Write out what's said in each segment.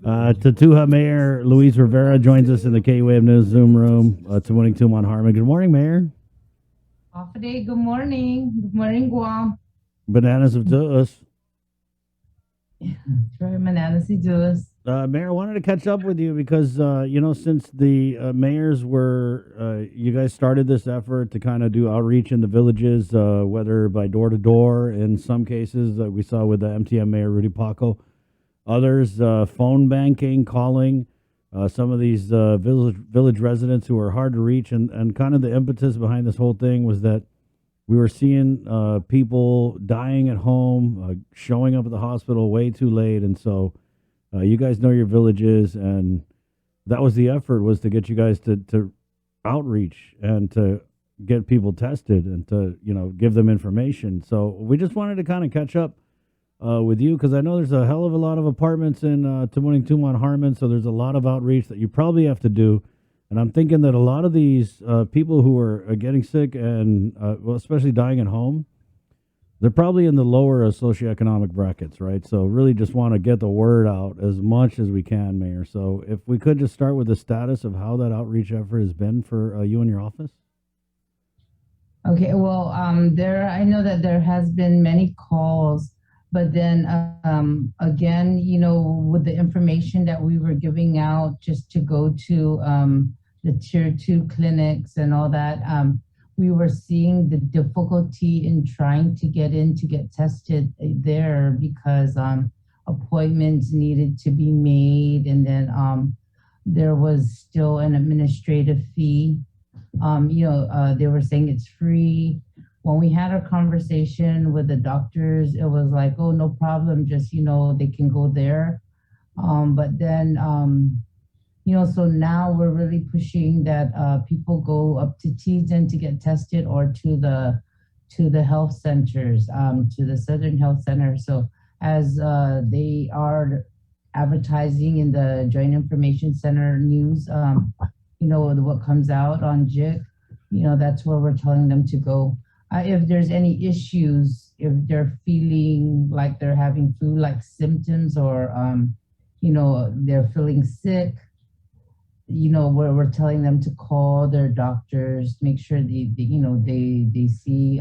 Tatuha Mayor Louise Rivera joins us in the K-Wave News Zoom room. Tamuning-Tumon-Harmon. Good morning, Mayor. Off day. Good morning. Good morning, Guam. Bananas of us. Try Manana si Jules. Mayor, I wanted to catch up with you because, since the mayors were, you guys started this effort to kind of do outreach in the villages, whether by door to door, in some cases, we saw with the MTM Mayor Rudy Paco, others, phone banking, calling. Some of these village residents who are hard to reach, and kind of the impetus behind this whole thing was that we were seeing people dying at home, showing up at the hospital way too late, and so you guys know your villages, and that was the effort, was to get you guys to outreach and to get people tested and to give them information. So we just wanted to kind of catch up with you because I know there's a hell of a lot of apartments in Tamuning-Tumon-Harmon, so there's a lot of outreach that you probably have to do. And I'm thinking that a lot of these people who are getting sick and, well, especially dying at home, they're probably in the lower socioeconomic brackets, right? So really just want to get the word out as much as we can, Mayor. So if we could just start with the status of how that outreach effort has been for you and your office. Okay. Well, there. I know that there has been many calls, but then again, with the information that we were giving out, just to go to the tier 2 clinics and all that, we were seeing the difficulty in trying to get in to get tested there because appointments needed to be made, and then there was still an administrative fee. They were saying it's free. When we had a conversation with the doctors, it was like, oh, no problem, just, they can go there. But then, so now we're really pushing that people go up to Teason to get tested, or to the health centers, to the Southern Health Center. So as they are advertising in the Joint Information Center news, what comes out on JIC, that's where we're telling them to go. If there's any issues, if they're feeling like they're having flu-like symptoms, or they're feeling sick, where we're telling them to call their doctors, make sure they see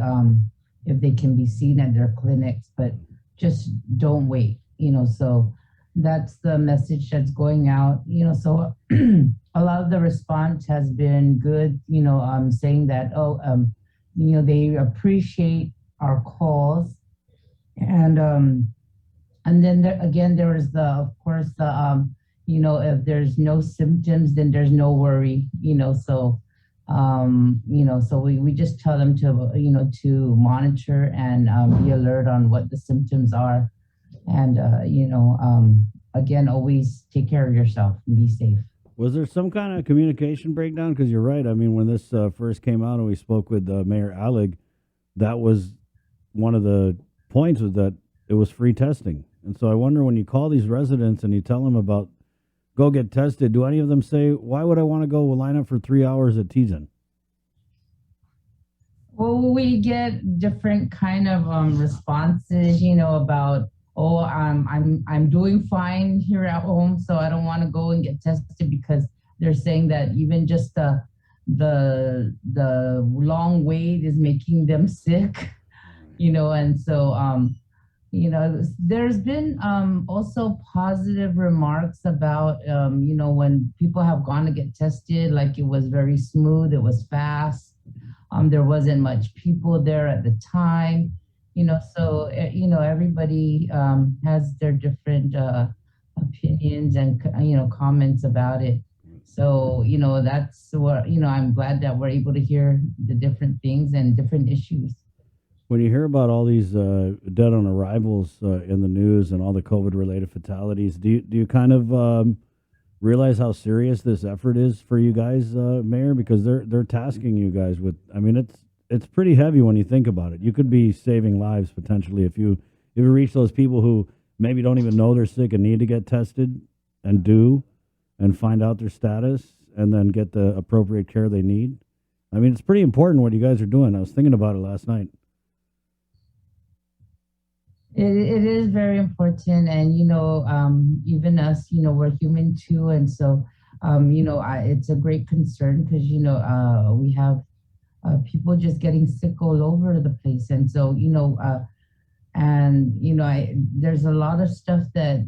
if they can be seen at their clinics, but just don't wait. So that's the message that's going out. So a lot of the response has been good. Saying that they appreciate our calls, and then there is of course the if there's no symptoms, then there's no worry. So we just tell them to monitor and be alert on what the symptoms are, and again, always take care of yourself and be safe. Was there some kind of communication breakdown? Because you're right. I mean, when this first came out and we spoke with Mayor Allig, that was one of the points, was that it was free testing. And so I wonder, when you call these residents and you tell them about go get tested, do any of them say, why would I want to go line up for 3 hours at Teason? Well, we get different kind of responses, about, oh, I'm doing fine here at home, so I don't want to go and get tested, because they're saying that even just the long wait is making them sick, and so there's been also positive remarks about when people have gone to get tested, like it was very smooth, it was fast. There wasn't much people there at the time, so everybody has their different opinions and comments about it. So that's what I'm glad that we're able to hear the different things and different issues. When you hear about all these dead on arrivals in the news and all the COVID related fatalities, do you kind of realize how serious this effort is for you guys, Mayor? Because they're tasking you guys with. I mean, it's pretty heavy when you think about it. You could be saving lives potentially if you reach those people who maybe don't even know they're sick and need to get tested, and find out their status, and then get the appropriate care they need. I mean, it's pretty important what you guys are doing. I was thinking about it last night. it is very important, and even us, we're human too, and so it's a great concern because we have people just getting sick all over the place, and so there's a lot of stuff that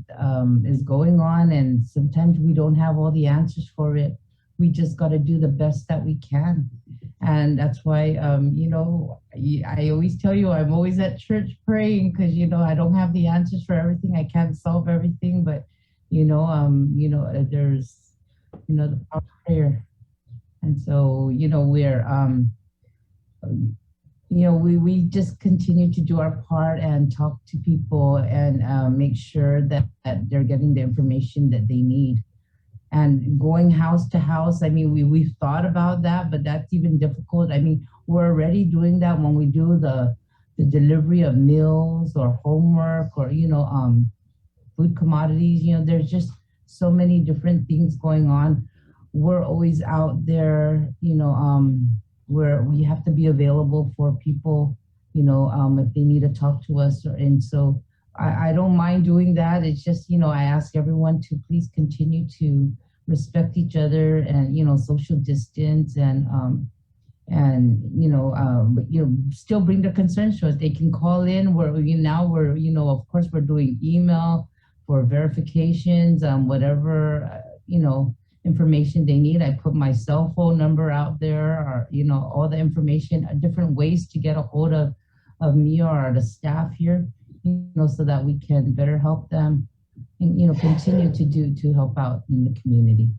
is going on, and sometimes we don't have all the answers for it. We just got to do the best that we can, and that's why I always tell you I'm always at church praying because I don't have the answers for everything. I can't solve everything, but there's the power of prayer, and so we're we just continue to do our part and talk to people and make sure that they're getting the information that they need. And going house to house, I mean, we've thought about that, but that's even difficult. I mean, we're already doing that when we do the delivery of meals or homework or food commodities. There's just so many different things going on. We're always out there, where we have to be available for people, if they need to talk to us. And so I don't mind doing that. It's just, I ask everyone to please continue to respect each other and, social distance and but still bring their concerns to us. They can call in. We're of course we're doing email for verifications, whatever information they need. I put my cell phone number out there, or all the information, different ways to get a hold of me or the staff here, so that we can better help them and continue to help out in the community.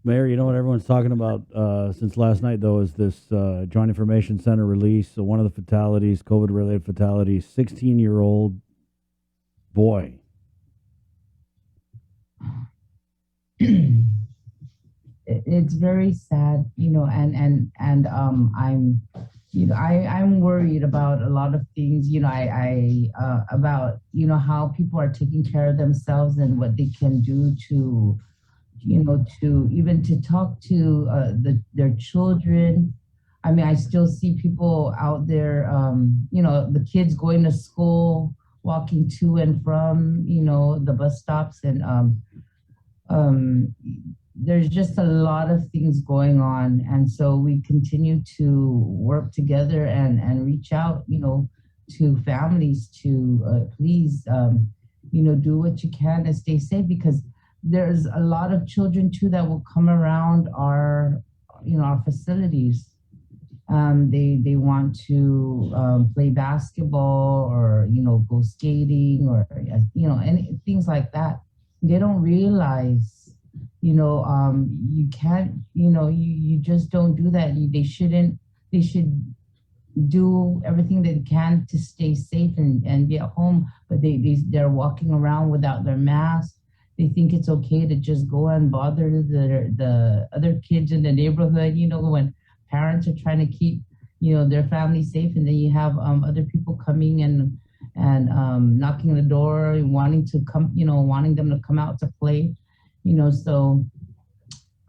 Mayor, you know what everyone's talking about since last night, though, is this Joint Information Center release. So one of the fatalities, COVID-related fatalities, 16-year-old boy. It's very sad, I'm I'm worried about a lot of things. I about how people are taking care of themselves and what they can do to to even to talk to their children. I mean, I still see people out there, the kids going to school, walking to and from, the bus stops, and um, there's just a lot of things going on. And so we continue to work together and reach out, to families to please, do what you can to stay safe, because there's a lot of children too that will come around our, our facilities. They want to play basketball or go skating or any things like that. They don't realize you can't you just don't do that. They shouldn't. They should do everything they can to stay safe and be at home, but they're walking around without their mask. They think it's okay to just go and bother the other kids in the neighborhood, when parents are trying to keep their family safe, and then you have other people coming and knocking the door, wanting to come, wanting them to come out to play, so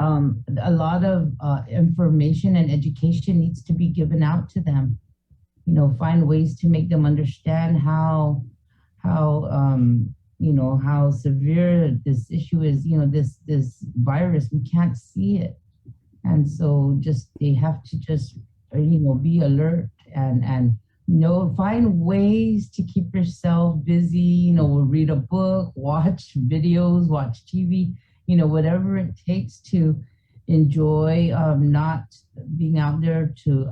a lot of information and education needs to be given out to them. Find ways to make them understand how how severe this issue is. This virus, we can't see it, and so just they have to just be alert and find ways to keep yourself busy. Read a book, watch videos, watch TV, whatever it takes to enjoy not being out there to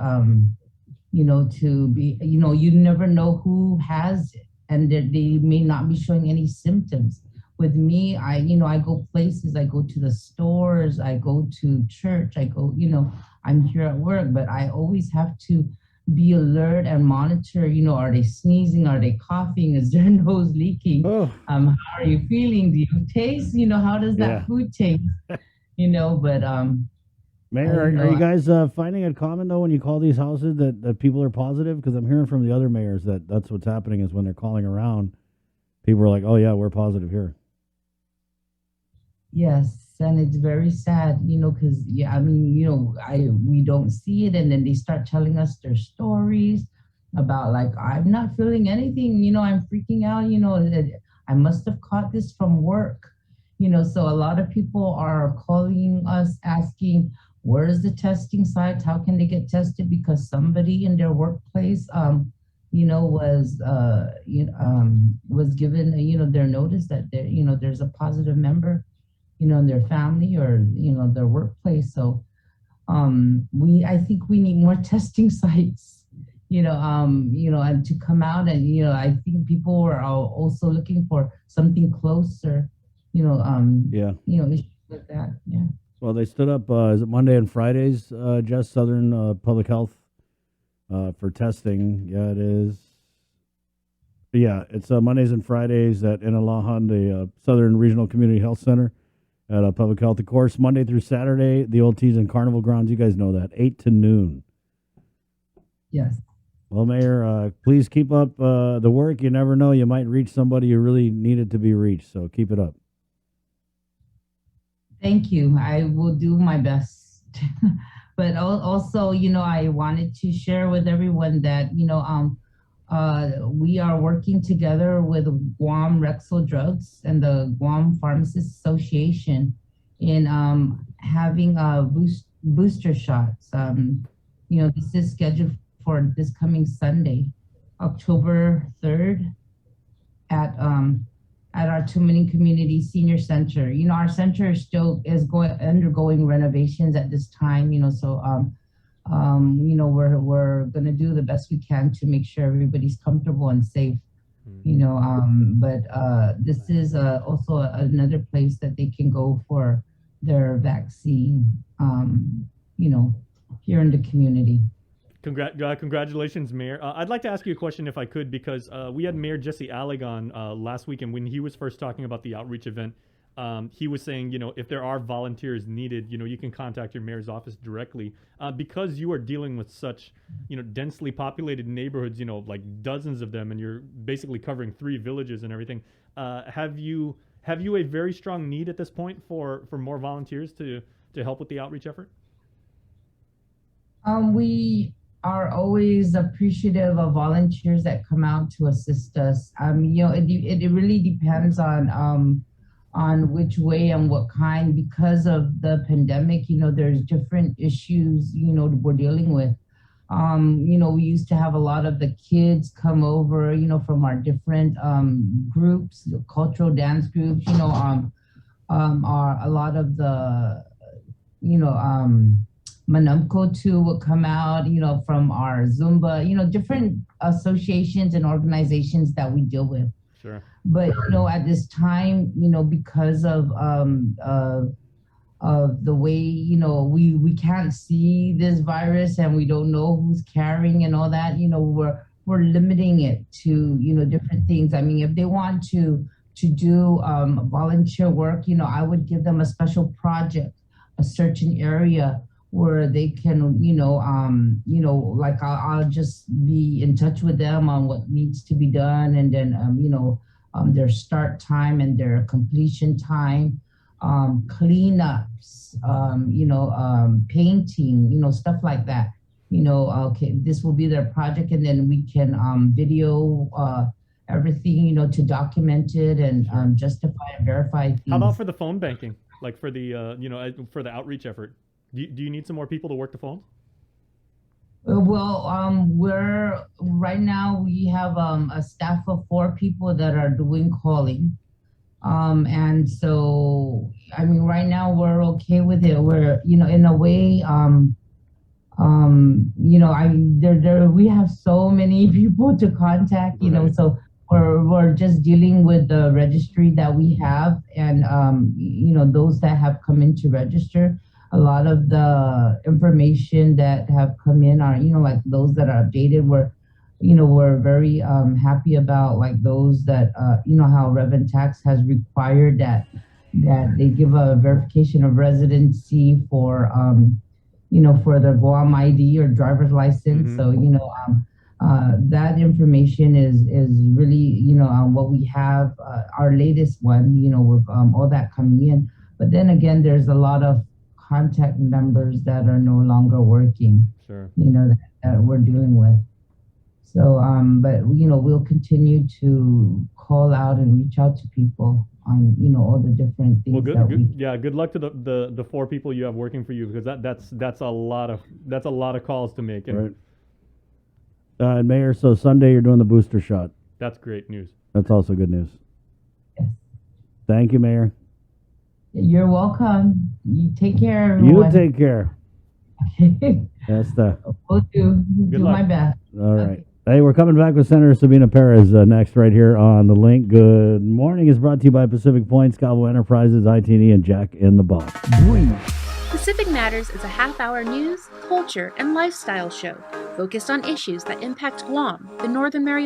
to be, you never know who has it, and they may not be showing any symptoms. With me, I go places, I go to the stores, I go to church, I go, I'm here at work, but I always have to be alert and monitor, are they sneezing? Are they coughing? Is their nose leaking? Oh, How are you feeling? Do you taste? How does that yeah. food taste? But Mayor, are you guys finding it common, though, when you call these houses that people are positive? Because I'm hearing from the other mayors that that's what's happening is when they're calling around, people are like, oh, yeah, we're positive here. yes, and it's very sad, because yeah, I mean, I we don't see it, and then they start telling us their stories. about like, I'm not feeling anything, I'm freaking out, I must have caught this from work. So a lot of people are calling us asking, where is the testing site? How can they get tested? Because somebody in their workplace, was given, their notice that there, there's a positive member, in their family or, their workplace. So I think we need more testing sites, and to come out, and I think people are also looking for something closer, Yeah. issues like that. Yeah. Well, they stood up. Is it Monday and Fridays? Just Southern Public Health for testing. Yeah, it is. Yeah, it's Mondays and Fridays at Inalahan, the Southern Regional Community Health Center at Public Health. Of course, Monday through Saturday, the old Tees and Carnival Grounds. You guys know that, 8 to noon. Yes. Well, Mayor, please keep up the work. You never know, you might reach somebody you really needed to be reached. So keep it up. Thank you. I will do my best. But also, I wanted to share with everyone that, we are working together with Guam Rexall Drugs and the Guam Pharmacists Association in having booster shots. This is scheduled for this coming Sunday, October 3rd at our Tamuning Community Senior Center. Our center still is undergoing renovations at this time. So we're gonna do the best we can to make sure everybody's comfortable and safe. But this is also another place that they can go for their vaccine. Here in the community. Congratulations, Mayor. I'd like to ask you a question if I could, because we had Mayor Jesse Alleg on last week, and when he was first talking about the outreach event, he was saying, if there are volunteers needed, you can contact your mayor's office directly. Because you are dealing with such, densely populated neighborhoods, like dozens of them, and you're basically covering 3 villages and everything. Have you a very strong need at this point for more volunteers to help with the outreach effort? We are always appreciative of volunteers that come out to assist us. It really depends on which way and what kind, because of the pandemic. There's different issues we're dealing with. We used to have a lot of the kids come over, from our different groups, cultural dance groups. Are a lot of the Manumko too will come out, from our Zumba, different associations and organizations that we deal with. Sure. But at this time, because of the way we can't see this virus, and we don't know who's carrying and all that, we're limiting it to different things. I mean, if they want to do volunteer work, I would give them a special project, a certain area where they can, like I'll just be in touch with them on what needs to be done, and then, their start time and their completion time, cleanups, painting, stuff like that. Okay, this will be their project, and then we can video everything, to document it and justify and verify things. How about for the phone banking, like for the for the outreach effort? Do you need some more people to work the phones? Well, we're right now we have a staff of 4 people that are doing calling, and so I mean right now we're okay with it. We're in a way, we have so many people to contact, Right. so we're just dealing with the registry that we have, and those that have come in to register. A lot of the information that have come in are like those that are updated. We're very happy about, like those that how Revenue Tax has required that they give a verification of residency for for their Guam ID or driver's license. Mhm. So that information is really what we have, our latest one, with all that coming in. But then again, there's a lot of contact numbers that are no longer working, Sure. that we're dealing with. So, but we'll continue to call out and reach out to people on all the different Well, things that we. yeah. Good luck to the four people you have working for you because that's a lot of calls to make, and Right. And Mayor, so Sunday you're doing the booster shot. that's great news. That's also good news. Yes. Thank you, Mayor. You're welcome. You take care, You everyone. take care. Okay. That's the. We'll do Good luck. my best. All right. Okay. Hey, we're coming back with Senator Sabina Perez next right here on The Link. Good morning is brought to you by Pacific Points, Cabo Enterprises, ITD, and Jack in the Box. Breathe. Pacific Matters is a half-hour news, culture, and lifestyle show focused on issues that impact Guam, the Northern Marianas